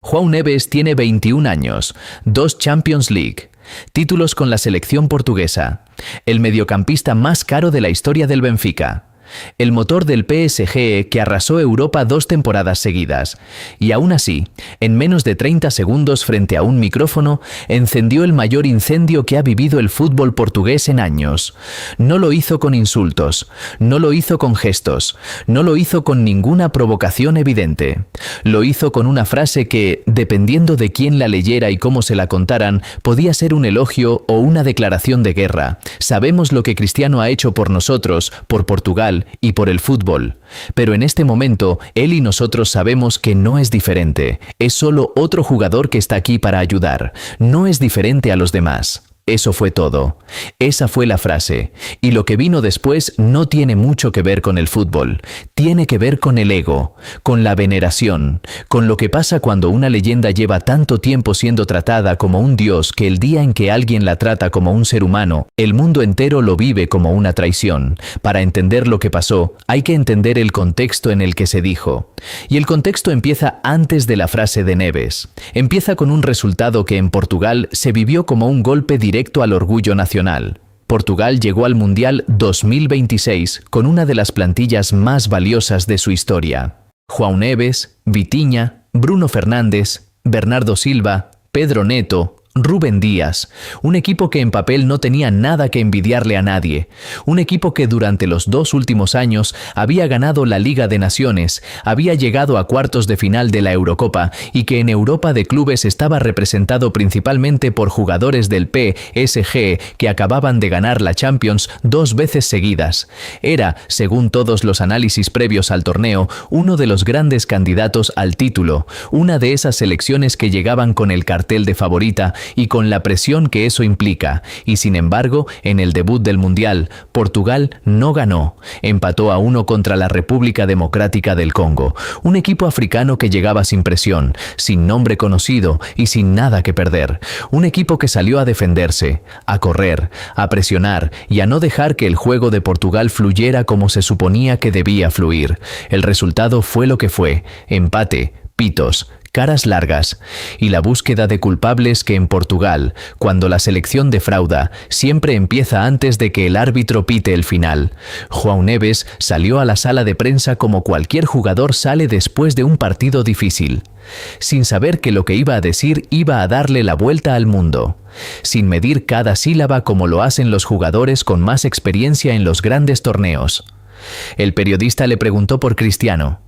João Neves tiene 21 años, 2 Champions League, títulos con la selección portuguesa, el mediocampista más caro de la historia del Benfica, el motor del PSG que arrasó Europa 2 temporadas seguidas, y aún así, en menos de 30 segundos frente a un micrófono, encendió el mayor incendio que ha vivido el fútbol portugués en años. No lo hizo con insultos, no lo hizo con gestos, no lo hizo con ninguna provocación evidente. Lo hizo con una frase que, dependiendo de quién la leyera y cómo se la contaran, podía ser un elogio o una declaración de guerra. Sabemos lo que Cristiano ha hecho por nosotros, por Portugal y por el fútbol. Pero en este momento, él y nosotros sabemos que no es diferente. Es solo otro jugador que está aquí para ayudar. No es diferente a los demás. Eso fue todo. Esa fue la frase. Y lo que vino después no tiene mucho que ver con el fútbol. Tiene que ver con el ego, con la veneración, con lo que pasa cuando una leyenda lleva tanto tiempo siendo tratada como un dios que el día en que alguien la trata como un ser humano, el mundo entero lo vive como una traición. Para entender lo que pasó, hay que entender el contexto en el que se dijo. Y el contexto empieza antes de la frase de Neves. Empieza con un resultado que en Portugal se vivió como un golpe directo al orgullo nacional. Portugal llegó al Mundial 2026 con una de las plantillas más valiosas de su historia. João Neves, Vitinha, Bruno Fernández, Bernardo Silva, Pedro Neto, Rubén Díaz, un equipo que en papel no tenía nada que envidiarle a nadie, un equipo que durante los 2 últimos años había ganado la Liga de Naciones, había llegado a cuartos de final de la Eurocopa y que en Europa de clubes estaba representado principalmente por jugadores del PSG que acababan de ganar la Champions 2 veces seguidas. Era, según todos los análisis previos al torneo, uno de los grandes candidatos al título, una de esas selecciones que llegaban con el cartel de favorita y con la presión que eso implica, y sin embargo, en el debut del Mundial, Portugal no ganó, empató a 1 contra la República Democrática del Congo, un equipo africano que llegaba sin presión, sin nombre conocido y sin nada que perder, un equipo que salió a defenderse, a correr, a presionar y a no dejar que el juego de Portugal fluyera como se suponía que debía fluir. El resultado fue lo que fue, empate, pitos, caras largas y la búsqueda de culpables que en Portugal, cuando la selección defrauda, siempre empieza antes de que el árbitro pite el final. João Neves salió a la sala de prensa como cualquier jugador sale después de un partido difícil, sin saber que lo que iba a decir iba a darle la vuelta al mundo, sin medir cada sílaba como lo hacen los jugadores con más experiencia en los grandes torneos. El periodista le preguntó por Cristiano,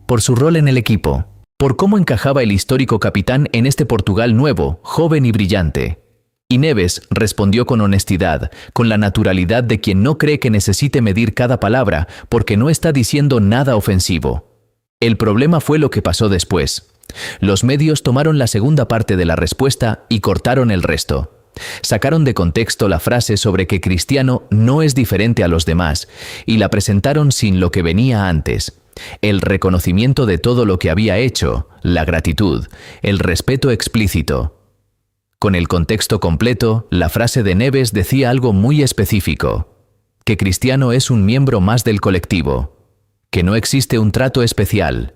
por su rol en el equipo, por cómo encajaba el histórico capitán en este Portugal nuevo, joven y brillante. Y Neves respondió con honestidad, con la naturalidad de quien no cree que necesite medir cada palabra, porque no está diciendo nada ofensivo. El problema fue lo que pasó después. Los medios tomaron la segunda parte de la respuesta y cortaron el resto. Sacaron de contexto la frase sobre que Cristiano no es diferente a los demás y la presentaron sin lo que venía antes. El reconocimiento de todo lo que había hecho, la gratitud, el respeto explícito. Con el contexto completo, la frase de Neves decía algo muy específico, que Cristiano es un miembro más del colectivo, que no existe un trato especial,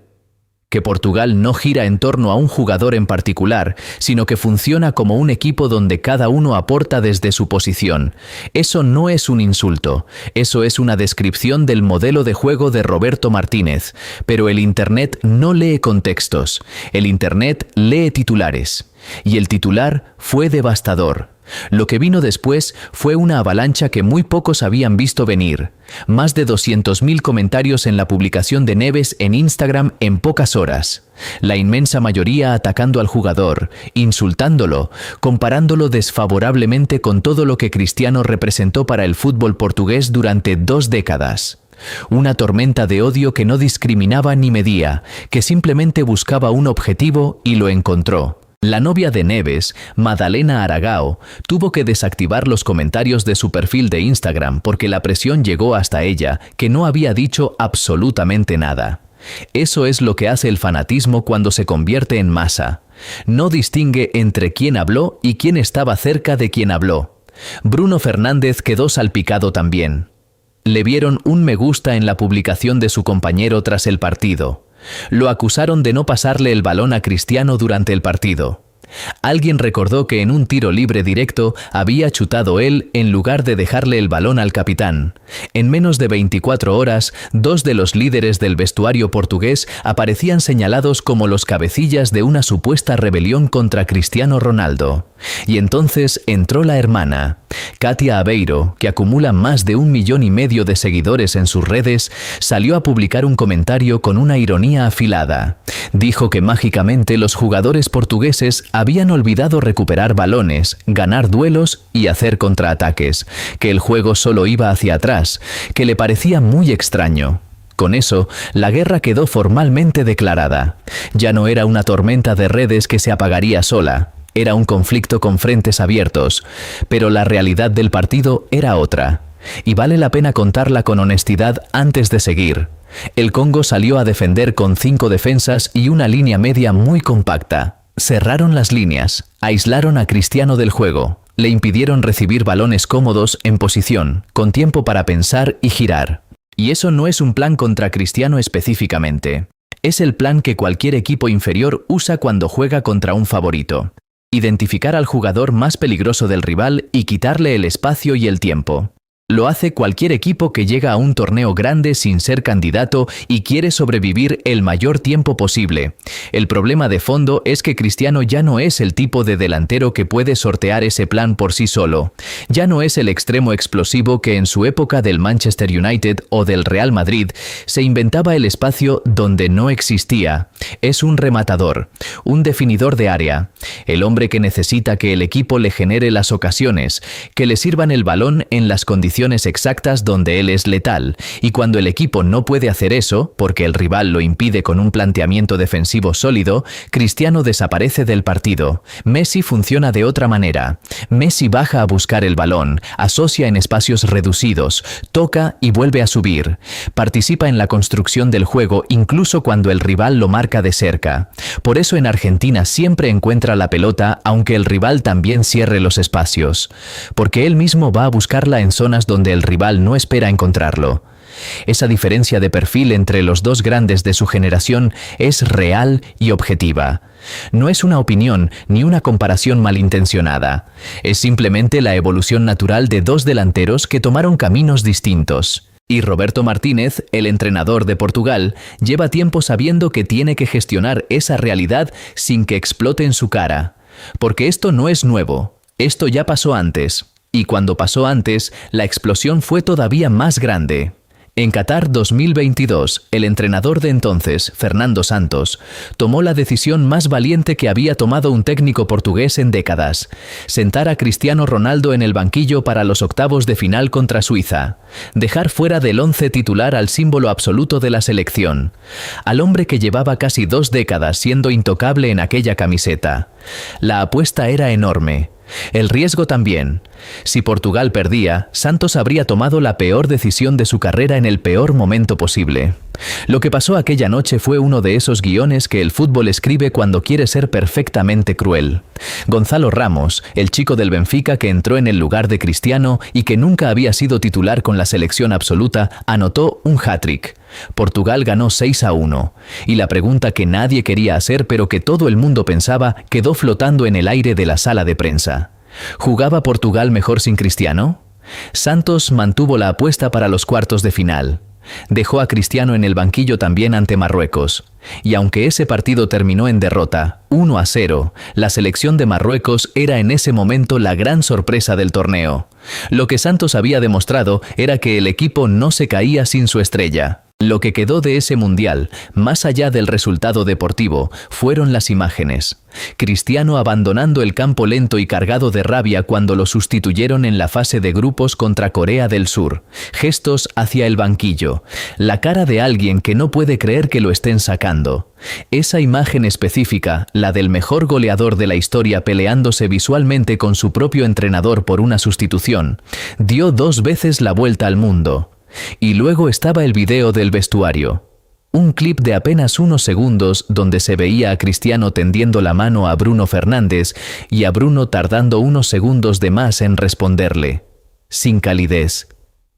que Portugal no gira en torno a un jugador en particular, sino que funciona como un equipo donde cada uno aporta desde su posición. Eso no es un insulto, eso es una descripción del modelo de juego de Roberto Martínez, pero el Internet no lee contextos, el Internet lee titulares, y el titular fue devastador. Lo que vino después fue una avalancha que muy pocos habían visto venir. Más de 200.000 comentarios en la publicación de Neves en Instagram en pocas horas. La inmensa mayoría atacando al jugador, insultándolo, comparándolo desfavorablemente con todo lo que Cristiano representó para el fútbol portugués durante 2 décadas. Una tormenta de odio que no discriminaba ni medía, que simplemente buscaba un objetivo y lo encontró. La novia de Neves, Madalena Aragao, tuvo que desactivar los comentarios de su perfil de Instagram porque la presión llegó hasta ella, que no había dicho absolutamente nada. Eso es lo que hace el fanatismo cuando se convierte en masa. No distingue entre quién habló y quién estaba cerca de quien habló. Bruno Fernández quedó salpicado también. Le vieron un me gusta en la publicación de su compañero tras el partido. Lo acusaron de no pasarle el balón a Cristiano durante el partido. Alguien recordó que en un tiro libre directo había chutado él en lugar de dejarle el balón al capitán. En menos de 24 horas, dos de los líderes del vestuario portugués aparecían señalados como los cabecillas de una supuesta rebelión contra Cristiano Ronaldo. Y entonces entró la hermana. Katia Aveiro, que acumula más de 1,5 millones de seguidores en sus redes, salió a publicar un comentario con una ironía afilada. Dijo que mágicamente los jugadores portugueses habían olvidado recuperar balones, ganar duelos y hacer contraataques, que el juego solo iba hacia atrás, que le parecía muy extraño. Con eso, la guerra quedó formalmente declarada. Ya no era una tormenta de redes que se apagaría sola. Era un conflicto con frentes abiertos, pero la realidad del partido era otra. Y vale la pena contarla con honestidad antes de seguir. El Congo salió a defender con 5 defensas y una línea media muy compacta. Cerraron las líneas, aislaron a Cristiano del juego, le impidieron recibir balones cómodos en posición, con tiempo para pensar y girar. Y eso no es un plan contra Cristiano específicamente. Es el plan que cualquier equipo inferior usa cuando juega contra un favorito. Identificar al jugador más peligroso del rival y quitarle el espacio y el tiempo. Lo hace cualquier equipo que llega a un torneo grande sin ser candidato y quiere sobrevivir el mayor tiempo posible. El problema de fondo es que Cristiano ya no es el tipo de delantero que puede sortear ese plan por sí solo. Ya no es el extremo explosivo que en su época del Manchester United o del Real Madrid se inventaba el espacio donde no existía. Es un rematador, un definidor de área, el hombre que necesita que el equipo le genere las ocasiones, que le sirvan el balón en las condiciones exactas donde él es letal, y cuando el equipo no puede hacer eso, porque el rival lo impide con un planteamiento defensivo sólido, Cristiano desaparece del partido. Messi funciona de otra manera. Messi baja a buscar el balón, asocia en espacios reducidos, toca y vuelve a subir. Participa en la construcción del juego incluso cuando el rival lo marca de cerca. Por eso en Argentina siempre encuentra la pelota aunque el rival también cierre los espacios, porque él mismo va a buscarla en zonas donde el rival no espera encontrarlo. Esa diferencia de perfil entre los dos grandes de su generación es real y objetiva. No es una opinión ni una comparación malintencionada. Es simplemente la evolución natural de dos delanteros que tomaron caminos distintos. Y Roberto Martínez, el entrenador de Portugal, lleva tiempo sabiendo que tiene que gestionar esa realidad sin que explote en su cara. Porque esto no es nuevo. Esto ya pasó antes. Y cuando pasó antes, la explosión fue todavía más grande. En Qatar 2022, el entrenador de entonces, Fernando Santos, tomó la decisión más valiente que había tomado un técnico portugués en décadas: sentar a Cristiano Ronaldo en el banquillo para los octavos de final contra Suiza, dejar fuera del 11 titular al símbolo absoluto de la selección, al hombre que llevaba casi 2 décadas siendo intocable en aquella camiseta. La apuesta era enorme. El riesgo también. Si Portugal perdía, Santos habría tomado la peor decisión de su carrera en el peor momento posible. Lo que pasó aquella noche fue uno de esos guiones que el fútbol escribe cuando quiere ser perfectamente cruel. Gonzalo Ramos, el chico del Benfica que entró en el lugar de Cristiano y que nunca había sido titular con la selección absoluta, anotó un hat-trick. Portugal ganó 6-1, y la pregunta que nadie quería hacer pero que todo el mundo pensaba quedó flotando en el aire de la sala de prensa. ¿Jugaba Portugal mejor sin Cristiano? Santos mantuvo la apuesta para los cuartos de final. Dejó a Cristiano en el banquillo también ante Marruecos. Y aunque ese partido terminó en derrota, 1-0, la selección de Marruecos era en ese momento la gran sorpresa del torneo. Lo que Santos había demostrado era que el equipo no se caía sin su estrella. Lo que quedó de ese mundial, más allá del resultado deportivo, fueron las imágenes. Cristiano abandonando el campo lento y cargado de rabia cuando lo sustituyeron en la fase de grupos contra Corea del Sur. Gestos hacia el banquillo. La cara de alguien que no puede creer que lo estén sacando. Esa imagen específica, la del mejor goleador de la historia peleándose visualmente con su propio entrenador por una sustitución, dio 2 veces la vuelta al mundo. Y luego estaba el video del vestuario. Un clip de apenas unos segundos donde se veía a Cristiano tendiendo la mano a Bruno Fernández y a Bruno tardando unos segundos de más en responderle. Sin calidez,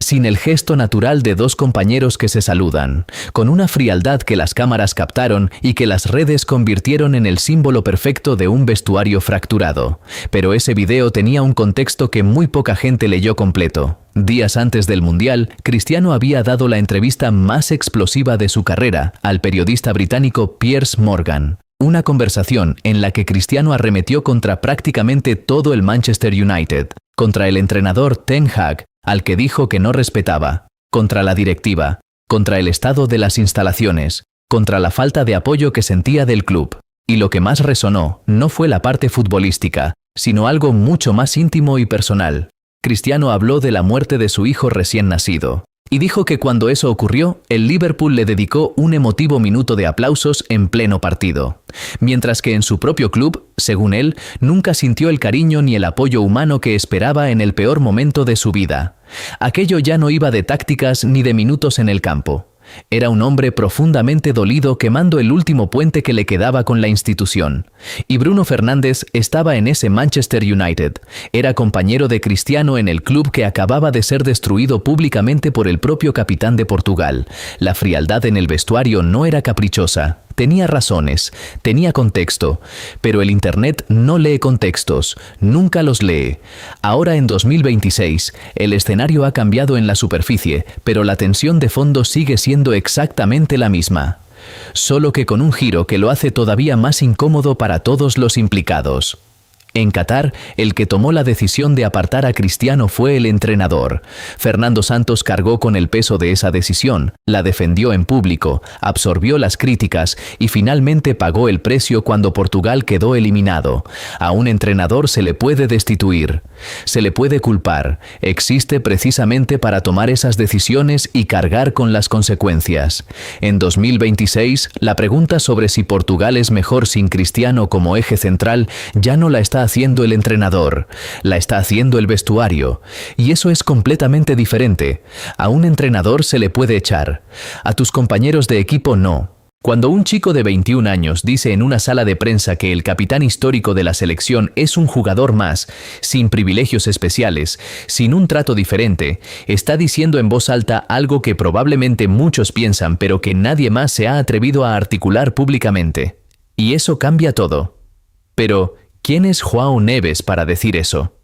sin el gesto natural de dos compañeros que se saludan, con una frialdad que las cámaras captaron y que las redes convirtieron en el símbolo perfecto de un vestuario fracturado. Pero ese video tenía un contexto que muy poca gente leyó completo. Días antes del Mundial, Cristiano había dado la entrevista más explosiva de su carrera al periodista británico Piers Morgan. Una conversación en la que Cristiano arremetió contra prácticamente todo el Manchester United, contra el entrenador Ten Hag, al que dijo que no respetaba, contra la directiva, contra el estado de las instalaciones, contra la falta de apoyo que sentía del club. Y lo que más resonó no fue la parte futbolística, sino algo mucho más íntimo y personal. Cristiano habló de la muerte de su hijo recién nacido. Y dijo que cuando eso ocurrió, el Liverpool le dedicó un emotivo minuto de aplausos en pleno partido. Mientras que en su propio club, según él, nunca sintió el cariño ni el apoyo humano que esperaba en el peor momento de su vida. Aquello ya no iba de tácticas ni de minutos en el campo. Era un hombre profundamente dolido quemando el último puente que le quedaba con la institución. Y Bruno Fernández estaba en ese Manchester United. Era compañero de Cristiano en el club que acababa de ser destruido públicamente por el propio capitán de Portugal. La frialdad en el vestuario no era caprichosa. Tenía razones, tenía contexto, pero el Internet no lee contextos, nunca los lee. Ahora en 2026, el escenario ha cambiado en la superficie, pero la tensión de fondo sigue siendo exactamente la misma. Solo que con un giro que lo hace todavía más incómodo para todos los implicados. En Qatar, el que tomó la decisión de apartar a Cristiano fue el entrenador. Fernando Santos cargó con el peso de esa decisión, la defendió en público, absorbió las críticas y finalmente pagó el precio cuando Portugal quedó eliminado. A un entrenador se le puede destituir, se le puede culpar, existe precisamente para tomar esas decisiones y cargar con las consecuencias. En 2026, la pregunta sobre si Portugal es mejor sin Cristiano como eje central ya no la está haciendo el entrenador, la está haciendo el vestuario. Y eso es completamente diferente. A un entrenador se le puede echar, a tus compañeros de equipo no. Cuando un chico de 21 años dice en una sala de prensa que el capitán histórico de la selección es un jugador más, sin privilegios especiales, sin un trato diferente, está diciendo en voz alta algo que probablemente muchos piensan pero que nadie más se ha atrevido a articular públicamente. Y eso cambia todo. Pero, ¿quién es João Neves para decir eso?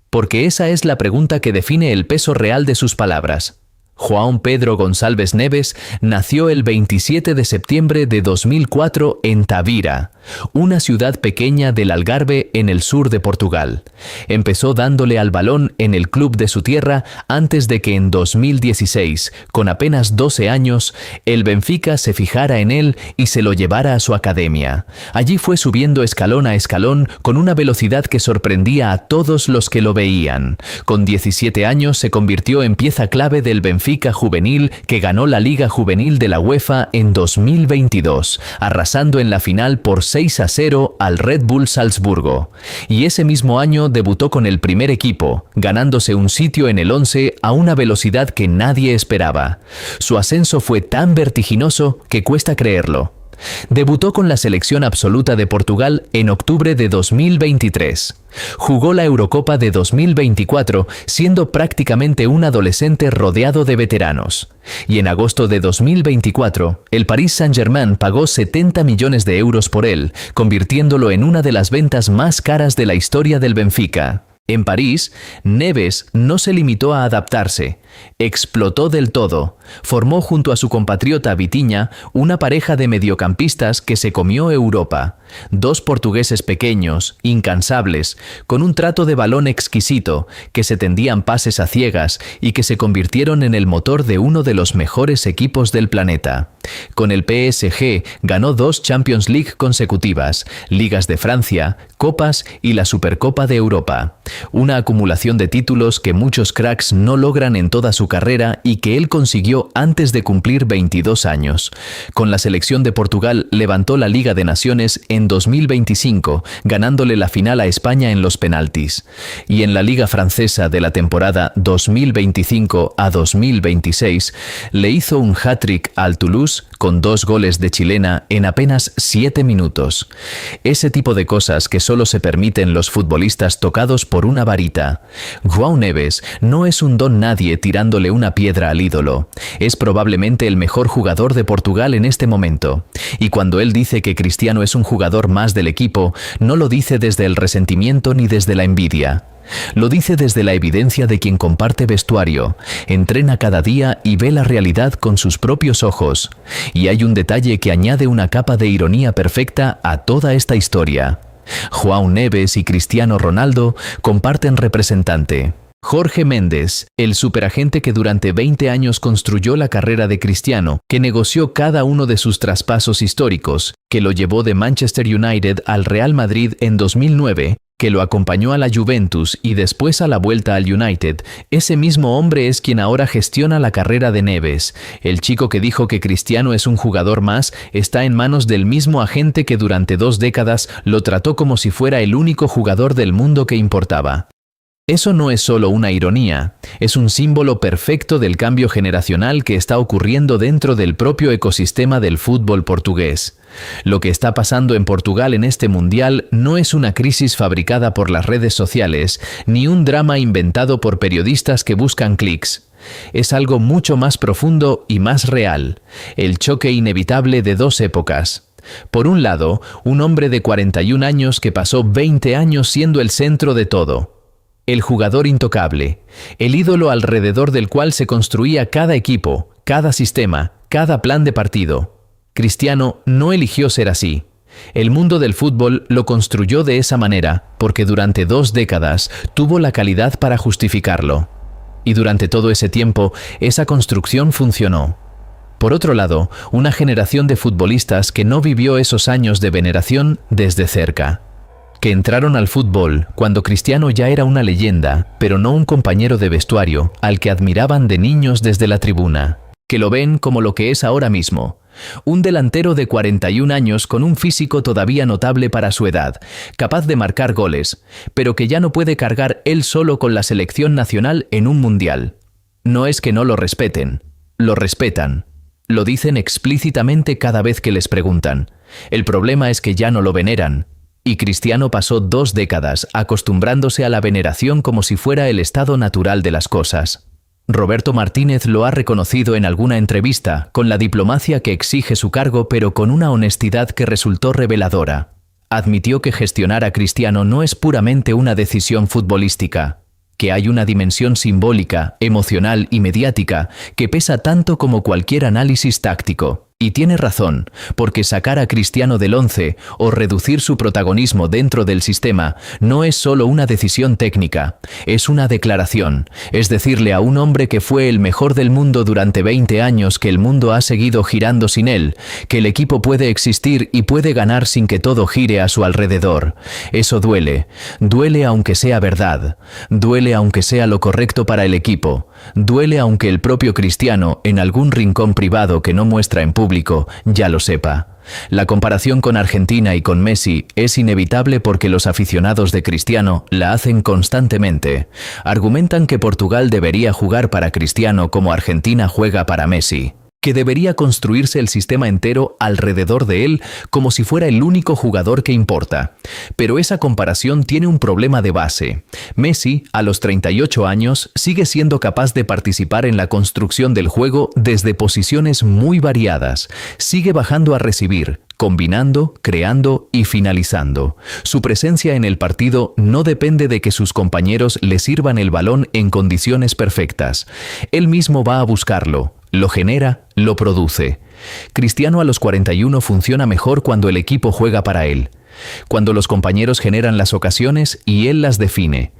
Porque esa es la pregunta que define el peso real de sus palabras. João Pedro Gonçalves Neves nació el 27 de septiembre de 2004 en Tavira, una ciudad pequeña del Algarve en el sur de Portugal. Empezó dándole al balón en el club de su tierra antes de que en 2016, con apenas 12 años, el Benfica se fijara en él y se lo llevara a su academia. Allí fue subiendo escalón a escalón con una velocidad que sorprendía a todos los que lo veían. Con 17 años se convirtió en pieza clave del Benfica juvenil que ganó la Liga Juvenil de la UEFA en 2022, arrasando en la final por 6-0 al Red Bull Salzburgo. Y ese mismo año debutó con el primer equipo, ganándose un sitio en el 11 a una velocidad que nadie esperaba. Su ascenso fue tan vertiginoso que cuesta creerlo. Debutó con la selección absoluta de Portugal en octubre de 2023. Jugó la Eurocopa de 2024, siendo prácticamente un adolescente rodeado de veteranos. Y en agosto de 2024, el Paris Saint-Germain pagó 70 millones de euros por él, convirtiéndolo en una de las ventas más caras de la historia del Benfica. En París, Neves no se limitó a adaptarse, explotó del todo. Formó junto a su compatriota Vitinha una pareja de mediocampistas que se comió Europa. Dos portugueses pequeños, incansables, con un trato de balón exquisito, que se tendían pases a ciegas y que se convirtieron en el motor de uno de los mejores equipos del planeta. Con el PSG ganó 2 Champions League consecutivas, Ligas de Francia, Copas y la Supercopa de Europa. Una acumulación de títulos que muchos cracks no logran en toda su carrera y que él consiguió antes de cumplir 22 años. Con la selección de Portugal levantó la Liga de Naciones en 2025, ganándole la final a España en los penaltis. Y en la Liga Francesa de la temporada 2025 a 2026 le hizo un hat-trick al Toulouse con 2 goles de chilena en apenas 7 minutos. Ese tipo de cosas que solo se permiten los futbolistas tocados por una varita. João Neves no es un don nadie tirándole una piedra al ídolo. Es probablemente el mejor jugador de Portugal en este momento. Y cuando él dice que Cristiano es un jugador más del equipo, no lo dice desde el resentimiento ni desde la envidia. Lo dice desde la evidencia de quien comparte vestuario, entrena cada día y ve la realidad con sus propios ojos. Y hay un detalle que añade una capa de ironía perfecta a toda esta historia. João Neves y Cristiano Ronaldo comparten representante. Jorge Méndez, el superagente que durante 20 años construyó la carrera de Cristiano, que negoció cada uno de sus traspasos históricos, que lo llevó de Manchester United al Real Madrid en 2009, que lo acompañó a la Juventus y después a la vuelta al United, ese mismo hombre es quien ahora gestiona la carrera de Neves. El chico que dijo que Cristiano es un jugador más está en manos del mismo agente que durante 2 décadas lo trató como si fuera el único jugador del mundo que importaba. Eso no es solo una ironía, es un símbolo perfecto del cambio generacional que está ocurriendo dentro del propio ecosistema del fútbol portugués. Lo que está pasando en Portugal en este mundial no es una crisis fabricada por las redes sociales, ni un drama inventado por periodistas que buscan clics. Es algo mucho más profundo y más real, el choque inevitable de 2 épocas. Por un lado, un hombre de 41 años que pasó 20 años siendo el centro de todo. El jugador intocable, el ídolo alrededor del cual se construía cada equipo, cada sistema, cada plan de partido. Cristiano no eligió ser así. El mundo del fútbol lo construyó de esa manera porque durante 2 décadas tuvo la calidad para justificarlo. Y durante todo ese tiempo, esa construcción funcionó. Por otro lado, una generación de futbolistas que no vivió esos años de veneración desde cerca. Que entraron al fútbol cuando Cristiano ya era una leyenda, pero no un compañero de vestuario al que admiraban de niños desde la tribuna. Que lo ven como lo que es ahora mismo. Un delantero de 41 años con un físico todavía notable para su edad, capaz de marcar goles, pero que ya no puede cargar él solo con la selección nacional en un mundial. No es que no lo respeten, lo respetan. Lo dicen explícitamente cada vez que les preguntan. El problema es que ya no lo veneran. Y Cristiano pasó 2 décadas acostumbrándose a la veneración como si fuera el estado natural de las cosas. Roberto Martínez lo ha reconocido en alguna entrevista, con la diplomacia que exige su cargo pero con una honestidad que resultó reveladora. Admitió que gestionar a Cristiano no es puramente una decisión futbolística, que hay una dimensión simbólica, emocional y mediática que pesa tanto como cualquier análisis táctico. Y tiene razón, porque sacar a Cristiano del 11 o reducir su protagonismo dentro del sistema no es solo una decisión técnica, es una declaración. Es decirle a un hombre que fue el mejor del mundo durante 20 años que el mundo ha seguido girando sin él, que el equipo puede existir y puede ganar sin que todo gire a su alrededor. Eso duele. Duele aunque sea verdad. Duele aunque sea lo correcto para el equipo. Duele aunque el propio Cristiano, en algún rincón privado que no muestra en público, ya lo sepa. La comparación con Argentina y con Messi es inevitable porque los aficionados de Cristiano la hacen constantemente. Argumentan que Portugal debería jugar para Cristiano como Argentina juega para Messi. Que debería construirse el sistema entero alrededor de él como si fuera el único jugador que importa. Pero esa comparación tiene un problema de base. Messi, a los 38 años, sigue siendo capaz de participar en la construcción del juego desde posiciones muy variadas. Sigue bajando a recibir, combinando, creando y finalizando. Su presencia en el partido no depende de que sus compañeros le sirvan el balón en condiciones perfectas. Él mismo va a buscarlo. Lo genera, lo produce. Cristiano a los 41 funciona mejor cuando el equipo juega para él, cuando los compañeros generan las ocasiones y él las define.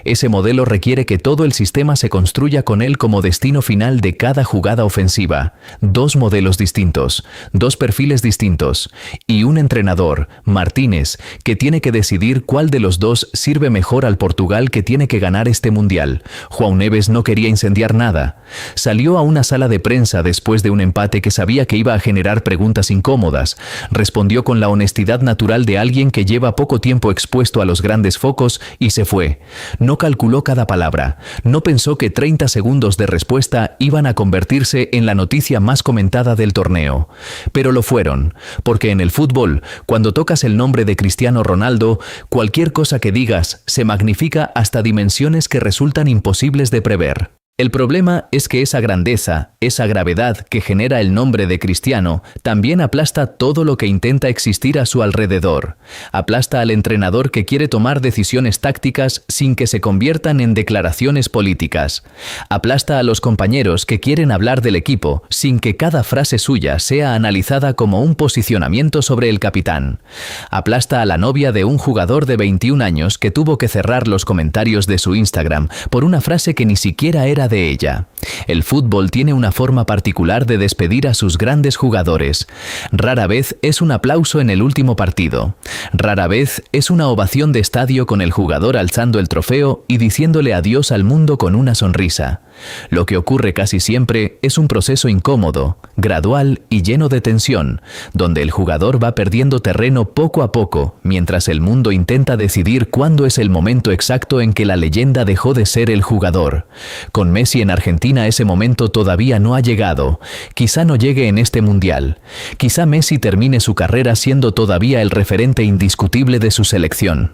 Ese modelo requiere que todo el sistema se construya con él como destino final de cada jugada ofensiva. 2 modelos distintos, 2 perfiles distintos y un entrenador, Martínez, que tiene que decidir cuál de los 2 sirve mejor al Portugal que tiene que ganar este mundial. João Neves no quería incendiar nada. Salió a una sala de prensa después de un empate que sabía que iba a generar preguntas incómodas. Respondió con la honestidad natural de alguien que lleva poco tiempo expuesto a los grandes focos y se fue. No calculó cada palabra. No pensó que 30 segundos de respuesta iban a convertirse en la noticia más comentada del torneo. Pero lo fueron, porque en el fútbol, cuando tocas el nombre de Cristiano Ronaldo, cualquier cosa que digas se magnifica hasta dimensiones que resultan imposibles de prever. El problema es que esa grandeza, esa gravedad que genera el nombre de Cristiano, también aplasta todo lo que intenta existir a su alrededor. Aplasta al entrenador que quiere tomar decisiones tácticas sin que se conviertan en declaraciones políticas. Aplasta a los compañeros que quieren hablar del equipo sin que cada frase suya sea analizada como un posicionamiento sobre el capitán. Aplasta a la novia de un jugador de 21 años que tuvo que cerrar los comentarios de su Instagram por una frase que ni siquiera era de ella. El fútbol tiene una forma particular de despedir a sus grandes jugadores. Rara vez es un aplauso en el último partido. Rara vez es una ovación de estadio con el jugador alzando el trofeo y diciéndole adiós al mundo con una sonrisa. Lo que ocurre casi siempre es un proceso incómodo, gradual y lleno de tensión, donde el jugador va perdiendo terreno poco a poco, mientras el mundo intenta decidir cuándo es el momento exacto en que la leyenda dejó de ser el jugador. Con Messi en Argentina ese momento todavía no ha llegado. Quizá no llegue en este mundial. Quizá Messi termine su carrera siendo todavía el referente indiscutible de su selección.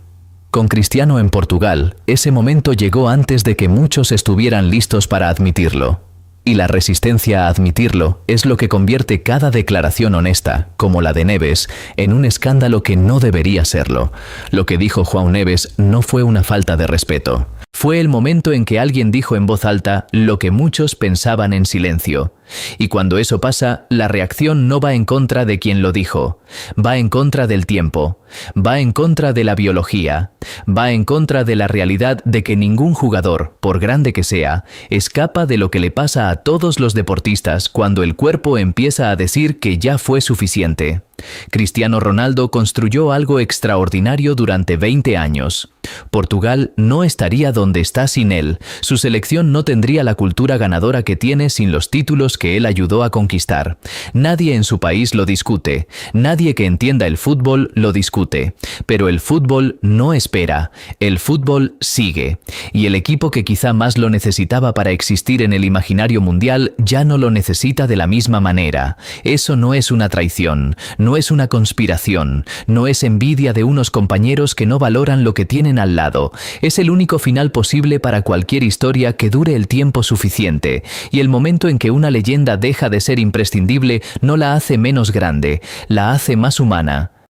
Con Cristiano en Portugal, ese momento llegó antes de que muchos estuvieran listos para admitirlo. Y la resistencia a admitirlo es lo que convierte cada declaración honesta, como la de Neves, en un escándalo que no debería serlo. Lo que dijo João Neves no fue una falta de respeto. Fue el momento en que alguien dijo en voz alta lo que muchos pensaban en silencio. Y cuando eso pasa, la reacción no va en contra de quien lo dijo, va en contra del tiempo, va en contra de la biología, va en contra de la realidad de que ningún jugador, por grande que sea, escapa de lo que le pasa a todos los deportistas cuando el cuerpo empieza a decir que ya fue suficiente. Cristiano Ronaldo construyó algo extraordinario durante 20 años. Portugal no estaría donde está sin él. Su selección no tendría la cultura ganadora que tiene sin los títulos que él ayudó a conquistar. Nadie en su país lo discute. Nadie que entienda el fútbol lo discute. Pero el fútbol no espera. El fútbol sigue. Y el equipo que quizá más lo necesitaba para existir en el imaginario mundial ya no lo necesita de la misma manera. Eso no es una traición. No es una conspiración, no es envidia de unos compañeros que no valoran lo que tienen al lado. Es el único final posible para cualquier historia que dure el tiempo suficiente, y el momento en que una leyenda deja de ser imprescindible no la hace menos grande, la hace más humana.